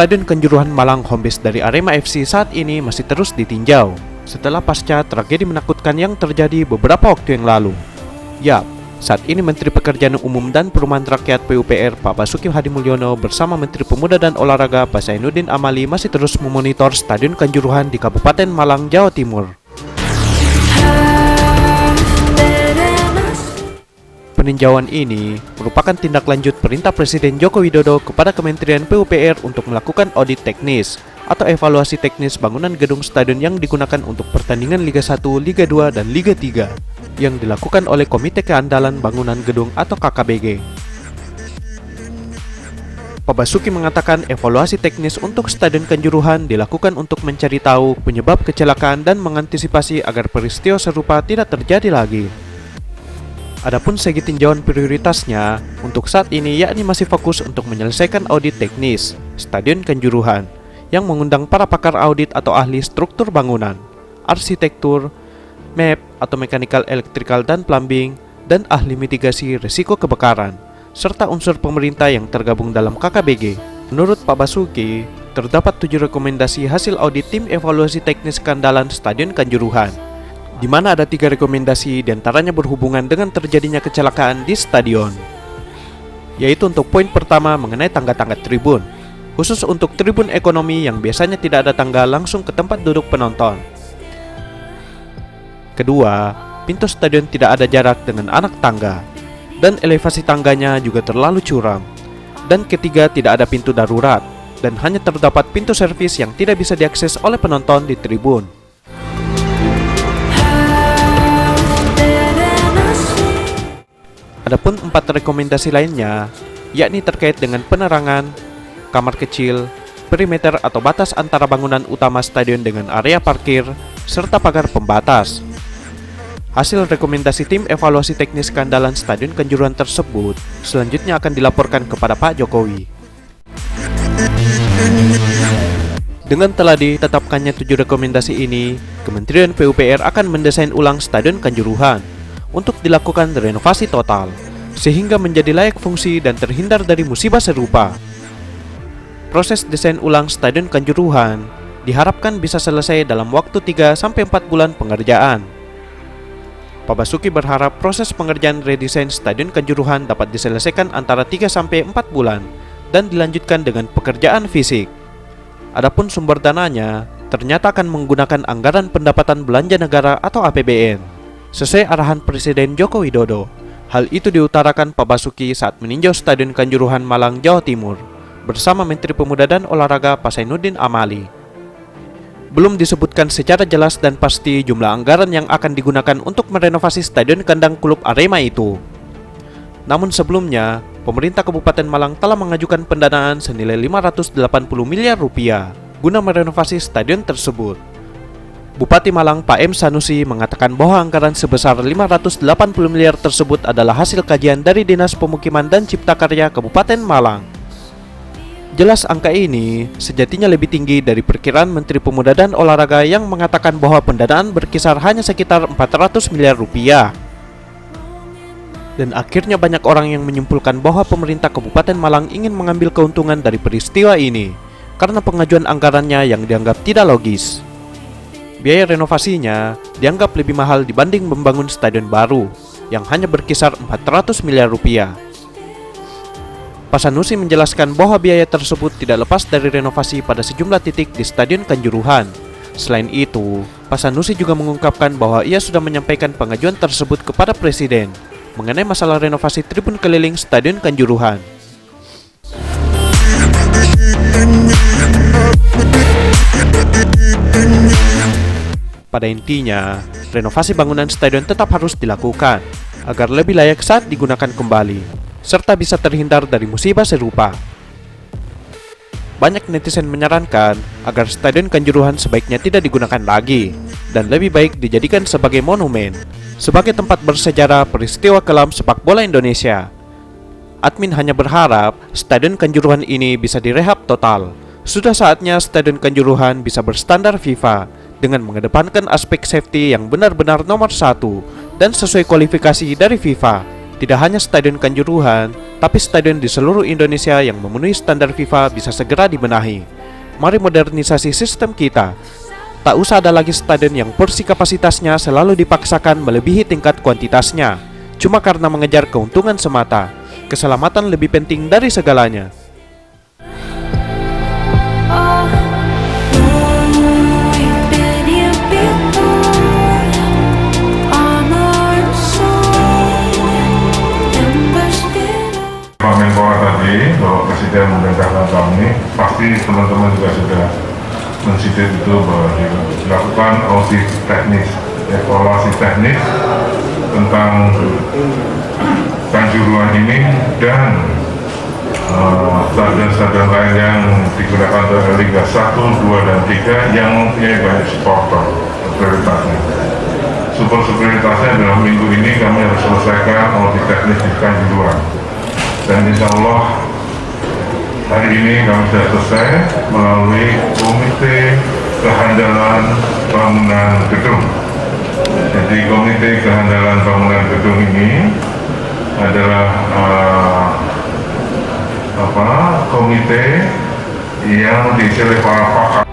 Stadion Kanjuruhan Malang home base dari Arema FC saat ini masih terus ditinjau setelah pasca tragedi menakutkan yang terjadi beberapa waktu yang lalu. Yap, saat ini Menteri Pekerjaan Umum dan Perumahan Rakyat PUPR Pak Basuki Hadimulyono bersama Menteri Pemuda dan Olahraga Pak Zainuddin Amali masih terus memonitor Stadion Kanjuruhan di Kabupaten Malang, Jawa Timur. Peninjauan ini merupakan tindak lanjut perintah Presiden Joko Widodo kepada Kementerian PUPR untuk melakukan audit teknis atau evaluasi teknis bangunan gedung stadion yang digunakan untuk pertandingan Liga 1, Liga 2, dan Liga 3 yang dilakukan oleh Komite Keandalan Bangunan Gedung atau KKBG. Pak Basuki mengatakan evaluasi teknis untuk Stadion Kanjuruhan dilakukan untuk mencari tahu penyebab kecelakaan dan mengantisipasi agar peristiwa serupa tidak terjadi lagi. Adapun segi tinjauan prioritasnya untuk saat ini yakni masih fokus untuk menyelesaikan audit teknis Stadion Kanjuruhan yang mengundang para pakar audit atau ahli struktur bangunan, arsitektur, map atau mechanical, electrical, dan plumbing, dan ahli mitigasi risiko kebakaran, serta unsur pemerintah yang tergabung dalam KKBG. Menurut Pak Basuki, terdapat 7 rekomendasi hasil audit tim evaluasi teknis keandalan Stadion Kanjuruhan, di mana ada 3 rekomendasi diantaranya berhubungan dengan terjadinya kecelakaan di stadion, yaitu untuk poin pertama mengenai tangga-tangga tribun, khusus untuk tribun ekonomi yang biasanya tidak ada tangga langsung ke tempat duduk penonton. Kedua, pintu stadion tidak ada jarak dengan anak tangga, dan elevasi tangganya juga terlalu curam. Dan ketiga, tidak ada pintu darurat, dan hanya terdapat pintu servis yang tidak bisa diakses oleh penonton di tribun. Adapun 4 rekomendasi lainnya, yakni terkait dengan penerangan, kamar kecil, perimeter atau batas antara bangunan utama stadion dengan area parkir, serta pagar pembatas. Hasil rekomendasi tim evaluasi teknis keandalan Stadion Kanjuruhan tersebut selanjutnya akan dilaporkan kepada Pak Jokowi. Dengan telah ditetapkannya 7 rekomendasi ini, Kementerian PUPR akan mendesain ulang Stadion Kanjuruhan untuk dilakukan renovasi total, sehingga menjadi layak fungsi dan terhindar dari musibah serupa. Proses desain ulang Stadion Kanjuruhan diharapkan bisa selesai dalam waktu 3-4 bulan pengerjaan. Pak Basuki berharap proses pengerjaan redesain Stadion Kanjuruhan dapat diselesaikan antara 3-4 bulan dan dilanjutkan dengan pekerjaan fisik. Adapun sumber dananya ternyata akan menggunakan anggaran pendapatan belanja negara atau APBN, sesuai arahan Presiden Joko Widodo. Hal itu diutarakan Pak Basuki saat meninjau Stadion Kanjuruhan Malang, Jawa Timur, bersama Menteri Pemuda dan Olahraga Pak Zainuddin Amali. Belum disebutkan secara jelas dan pasti jumlah anggaran yang akan digunakan untuk merenovasi stadion kandang klub Arema itu. Namun sebelumnya, pemerintah Kabupaten Malang telah mengajukan pendanaan senilai 580 miliar rupiah guna merenovasi stadion tersebut. Bupati Malang Pak M. Sanusi mengatakan bahwa anggaran sebesar 580 miliar tersebut adalah hasil kajian dari Dinas Pemukiman dan Cipta Karya Kabupaten Malang. Jelas angka ini sejatinya lebih tinggi dari perkiraan Menteri Pemuda dan Olahraga yang mengatakan bahwa pendanaan berkisar hanya sekitar 400 miliar rupiah. Dan akhirnya banyak orang yang menyimpulkan bahwa pemerintah Kabupaten Malang ingin mengambil keuntungan dari peristiwa ini karena pengajuan anggarannya yang dianggap tidak logis. Biaya renovasinya dianggap lebih mahal dibanding membangun stadion baru yang hanya berkisar 400 miliar rupiah. Pak Sanusi menjelaskan bahwa biaya tersebut tidak lepas dari renovasi pada sejumlah titik di Stadion Kanjuruhan. Selain itu, Pak Sanusi juga mengungkapkan bahwa ia sudah menyampaikan pengajuan tersebut kepada Presiden mengenai masalah renovasi tribun keliling Stadion Kanjuruhan. Pada intinya, renovasi bangunan stadion tetap harus dilakukan agar lebih layak saat digunakan kembali, serta bisa terhindar dari musibah serupa. Banyak netizen menyarankan agar Stadion Kanjuruhan sebaiknya tidak digunakan lagi dan lebih baik dijadikan sebagai monumen, sebagai tempat bersejarah peristiwa kelam sepak bola Indonesia. Admin hanya berharap Stadion Kanjuruhan ini bisa direhab total. Sudah saatnya Stadion Kanjuruhan bisa berstandar FIFA dengan mengedepankan aspek safety yang benar-benar nomor 1 dan sesuai kualifikasi dari FIFA. Tidak hanya Stadion Kanjuruhan, tapi stadion di seluruh Indonesia yang memenuhi standar FIFA bisa segera dibenahi. Mari modernisasi sistem kita. Tak usah ada lagi stadion yang porsi kapasitasnya selalu dipaksakan melebihi tingkat kuantitasnya, cuma karena mengejar keuntungan semata. Keselamatan lebih penting dari segalanya. Pak Menpora tadi, Bapak Presiden memerintahkan kami, pasti teman-teman juga sudah mensidik itu bahwa dilakukan audit teknis, evaluasi teknis tentang Kanjuruhan ini dan stadion-stadion lain yang digunakan oleh Liga 1, 2, dan 3 yang mempunyai banyak supporter prioritasnya. Prioritasnya dalam minggu ini kami harus selesaikan audit teknis di Kanjuruhan. Dan insya Allah hari ini kami sudah selesai melalui Komite Kehandalan Bangunan Gedung. Jadi Komite Kehandalan Bangunan Gedung ini adalah komite yang diisi oleh para pakar.